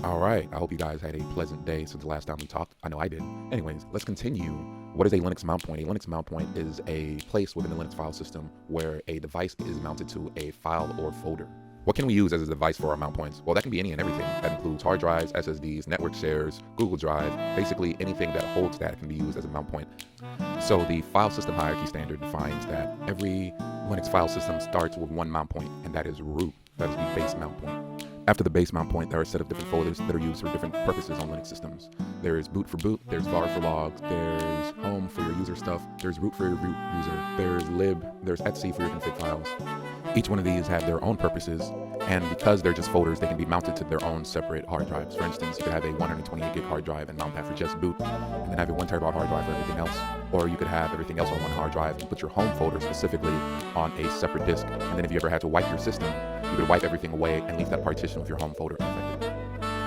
All right, I hope you guys had a pleasant day since the last time we talked. I know I did. Anyways, let's continue. What is a Linux mount point? A Linux mount point is a place within the Linux file system where a device is mounted to a file or folder. What can we use as a device for our mount points? Well, that can be any and everything. That includes hard drives, SSDs, network shares, Google Drive, basically anything that holds that can be used as a mount point. So the file system hierarchy standard defines that every Linux file system starts with one mount point, and that is root. That is the base mount point. After the base mount point, there are a set of different folders that are used for different purposes on Linux systems. There is boot for boot, there's var for logs, there's home for your user stuff, there's root for your root user, there's lib, there's etc for your config files. Each one of these have their own purposes, and because they're just folders, they can be mounted to their own separate hard drives. For instance, you could have a 128 gig hard drive and mount that for just boot, and then have a 1 terabyte hard drive for everything else. Or you could have everything else on one hard drive and put your home folder specifically on a separate disk. And then if you ever had to wipe your system, you could wipe everything away and leave that partition with your home folder unaffected.